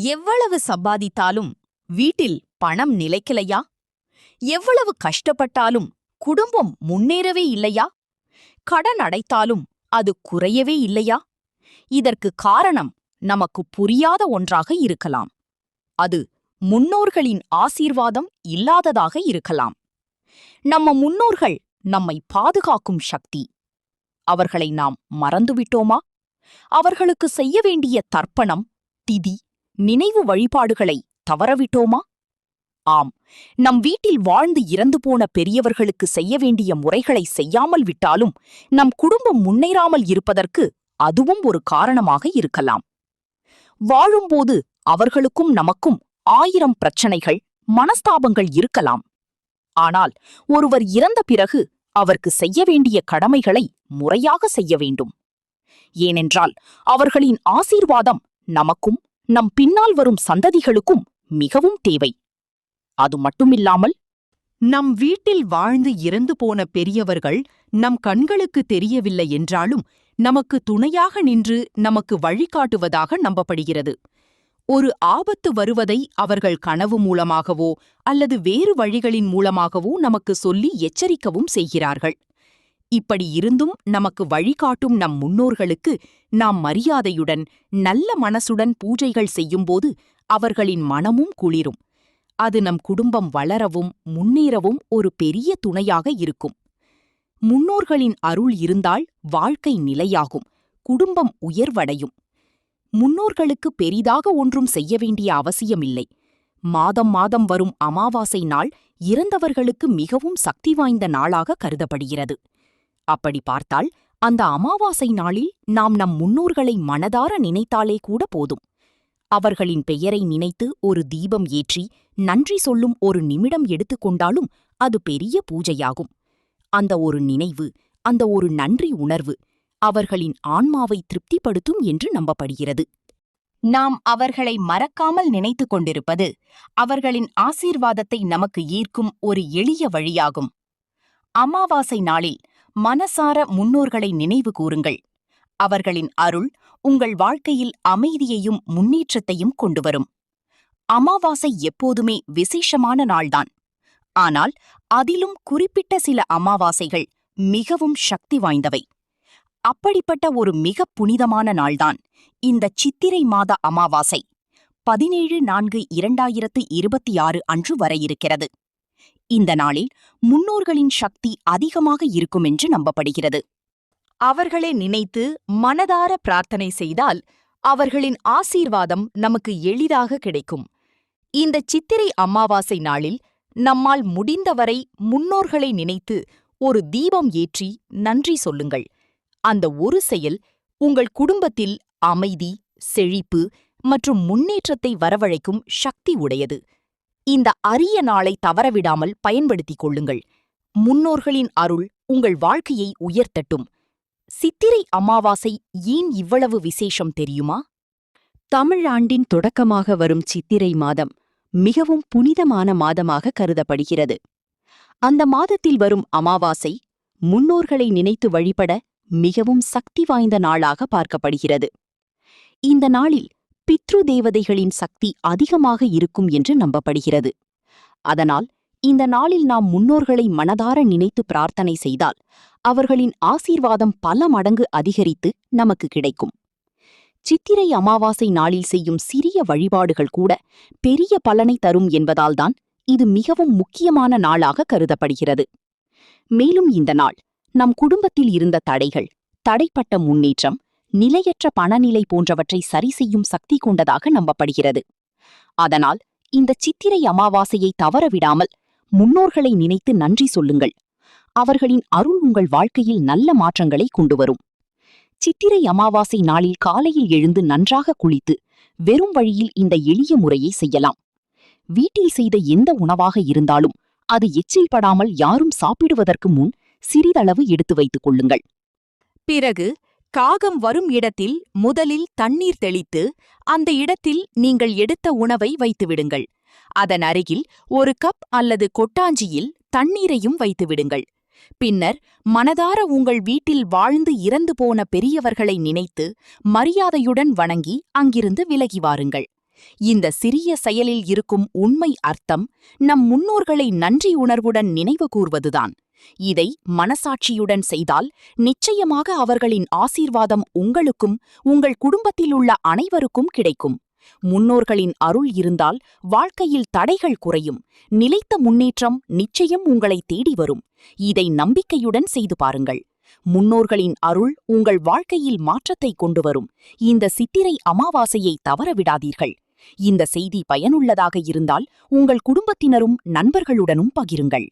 எவ்வளவு சம்பாதித்தாலும் வீட்டில் பணம் நிலைக்கலையா? எவ்வளவு கஷ்டப்பட்டாலும் குடும்பம் முன்னேறவே இல்லையா? கடன் அடைத்தாலும் அது குறையவே இல்லையா? இதற்கு காரணம் நமக்கு புரியாத ஒன்றாக இருக்கலாம். அது முன்னோர்களின் ஆசீர்வாதம் இல்லாததாக இருக்கலாம். நம்ம முன்னோர்கள் நம்மை பாதுகாக்கும் சக்தி. அவர்களை நாம் மறந்துவிட்டோமா? அவர்களுக்கு செய்ய வேண்டிய தர்ப்பணம், திதி, நினைவு வழிபாடுகளை தவறவிட்டோமா? ஆம், நம் வீட்டில் வாழ்ந்து இறந்து போன பெரியவர்களுக்கு செய்ய வேண்டிய முறைகளை செய்யாமல் விட்டாலும் நம் குடும்பம் முன்னேறாமல் இருப்பதற்கு அதுவும் ஒரு காரணமாக இருக்கலாம். வாழும்போது அவர்களுக்கும் நமக்கும் 1000 பிரச்சனைகள், மனஸ்தாபங்கள் இருக்கலாம். ஆனால் ஒருவர் இறந்த பிறகு அவருக்கு செய்ய வேண்டிய கடமைகளை முறையாக செய்ய வேண்டும். ஏனென்றால் அவர்களின் ஆசீர்வாதம் நமக்கும் நம் பின்னால் வரும் சந்ததிகளுக்கும் மிகவும் தேவை. அது மட்டுமில்லாமல், நம் வீட்டில் வாழ்ந்து இறந்து போன பெரியவர்கள் நம் கண்களுக்கு தெரியவில்லை என்றாலும் நமக்கு துணையாக நின்று நமக்கு வழிகாட்டுவதாக நம்பப்படுகிறது. ஒரு ஆபத்து வருவதை அவர்கள் கனவு மூலமாகவோ அல்லது வேறு வழிகளின் மூலமாகவோ நமக்கு சொல்லி எச்சரிக்கவும் செய்கிறார்கள். இப்படி இருந்தும் நமக்கு வழிகாட்டும் நம் முன்னோர்களுக்கு நாம் மரியாதையுடன் நல்ல மனசுடன் பூஜைகள் செய்யும்போது அவர்களின் மனமும் குளிரும். அது நம் குடும்பம் வளரவும் முன்னேறவும் ஒரு பெரிய துணையாக இருக்கும். முன்னோர்களின் அருள் இருந்தால் வாழ்க்கை நிலையாகும், குடும்பம் உயர்வடையும். முன்னோர்களுக்கு பெரிதாக ஒன்றும் செய்ய வேண்டிய அவசியமில்லை. மாதம் மாதம் வரும் அமாவாசை நாள் இறந்தவர்களுக்கு மிகவும் சக்தி வாய்ந்த நாளாக கருதப்படுகிறது. அப்படி பார்த்தால் அந்த அமாவாசை நாளில் நாம் நம் முன்னோர்களை மனதார நினைத்தாலே கூட போதும். அவர்களின் பெயரை நினைத்து ஒரு தீபம் ஏற்றி நன்றி சொல்லும் ஒரு நிமிடம் எடுத்துக்கொண்டாலும் அது பெரிய பூஜையாகும். அந்த ஒரு நினைவு, அந்த ஒரு நன்றி உணர்வு அவர்களின் ஆன்மாவை திருப்திப்படுத்தும் என்று நம்பப்படுகிறது. நாம் அவர்களை மறக்காமல் நினைத்து கொண்டிருப்பது அவர்களின் ஆசீர்வாதத்தை நமக்கு ஈர்க்கும் ஒரு எளிய வழியாகும். அமாவாசை நாளில் மனசார முன்னோர்களை நினைவு கூறுங்கள். அவர்களின் அருள் உங்கள் வாழ்க்கையில் அமைதியையும் முன்னேற்றத்தையும் கொண்டுவரும். அமாவாசை எப்போதுமே விசேஷமான நாள்தான். ஆனால் அதிலும் குறிப்பிட்ட சில அமாவாசைகள் மிகவும் சக்தி வாய்ந்தவை. அப்படிப்பட்ட ஒரு மிக புனிதமான நாள்தான் இந்த சித்திரை மாத அமாவாசை 17/4/2026 அன்று வர இருக்கிறது. இந்த நாளில் முன்னோர்களின் சக்தி அதிகமாக இருக்கும் என்று நம்பப்படுகிறது. அவர்களை நினைத்து மனதார பிரார்த்தனை செய்தால் அவர்களின் ஆசீர்வாதம் நமக்கு எளிதாக கிடைக்கும். இந்த சித்திரை அமாவாசை நாளில் நம்மால் முடிந்தவரை முன்னோர்களை நினைத்து ஒரு தீபம் ஏற்றி நன்றி சொல்லுங்கள். அந்த ஒரு செயல் உங்கள் குடும்பத்தில் அமைதி, செழிப்பு மற்றும் முன்னேற்றத்தை வரவழைக்கும் சக்தி உடையது. இந்த அரிய நாளை தவறவிடாமல் பயன்படுத்திக் கொள்ளுங்கள். முன்னோர்களின் அருள் உங்கள் வாழ்க்கையை உயர்த்தட்டும். சித்திரை அமாவாசை ஏன் இவ்வளவு விசேஷம் தெரியுமா? தமிழ் ஆண்டின் தொடக்கமாக வரும் சித்திரை மாதம் மிகவும் புனிதமான மாதமாக கருதப்படுகிறது. அந்த மாதத்தில் வரும் அமாவாசை முன்னோர்களை நினைத்து வழிபட மிகவும் சக்தி வாய்ந்த நாளாக பார்க்கப்படுகிறது. இந்த நாளில் பித்ரு தேவதைகளின் சக்தி அதிகமாக இருக்கும் என்று நம்பப்படுகிறது. அதனால் இந்த நாளில் நாம் முன்னோர்களை மனதார நினைத்து பிரார்த்தனை செய்தால் அவர்களின் ஆசீர்வாதம் பல மடங்கு அதிகரித்து நமக்கு கிடைக்கும். சித்திரை அமாவாசை நாளில் செய்யும் சிறிய வழிபாடுகள் கூட பெரிய பலனை தரும் என்பதால்தான் இது மிகவும் முக்கியமான நாளாக கருதப்படுகிறது. மேலும் இந்த நாள் நம் குடும்பத்தில் இருந்த தடைகள், தடைப்பட்ட முன்னேற்றம், நிலையற்ற பணநிலை போன்றவற்றை சரி செய்யும் சக்தி கொண்டதாக நம்பப்படுகிறது. அதனால் இந்த சித்திரை அமாவாசையை தவறவிடாமல் முன்னோர்களை நினைத்து நன்றி சொல்லுங்கள். அவர்களின் அருள் உங்கள் வாழ்க்கையில் நல்ல மாற்றங்களை கொண்டுவரும். சித்திரை அமாவாசை நாளில் காலையில் எழுந்து நன்றாக குளித்து வெறும் வழியில் இந்த எளிய முறையை செய்யலாம். வீட்டில் செய்த எந்த உணவாக இருந்தாலும் அது எச்சில் படாமல் யாரும் சாப்பிடுவதற்கு முன் சிறிதளவு எடுத்து வைத்துக் கொள்ளுங்கள். பிறகு காகம் வரும் இடத்தில் முதலில் தண்ணீர் தெளித்து அந்த இடத்தில் நீங்கள் எடுத்த உணவை வைத்துவிடுங்கள். அதன் அருகில் ஒரு கப் அல்லது கொட்டாஞ்சியில் தண்ணீரையும் வைத்துவிடுங்கள். பின்னர் மனதார உங்கள் வீட்டில் வாழ்ந்து இறந்து போன பெரியவர்களை நினைத்து மரியாதையுடன் வணங்கி அங்கிருந்து விலகி வாருங்கள். இந்த சிறிய செயலில் இருக்கும் உண்மை அர்த்தம் நம் முன்னோர்களை நன்றி உணர்வுடன் நினைவு கூர்வதுதான். இதை மனசாட்சியுடன் செய்தால் நிச்சயமாக அவர்களின் ஆசீர்வாதம் உங்களுக்கும் உங்கள் குடும்பத்திலுள்ள அனைவருக்கும் கிடைக்கும். முன்னோர்களின் அருள் இருந்தால் வாழ்க்கையில் தடைகள் குறையும். நிலைத்த முன்னேற்றம் நிச்சயம் உங்களை தேடி வரும். இதை நம்பிக்கையுடன் செய்து பாருங்கள். முன்னோர்களின் அருள் உங்கள் வாழ்க்கையில் மாற்றத்தை கொண்டு வரும். இந்த சித்திரை அமாவாசையை தவறவிடாதீர்கள். இந்த செய்தி பயனுள்ளதாக இருந்தால் உங்கள் குடும்பத்தினரும் நண்பர்களுடனும் பகிருங்கள்.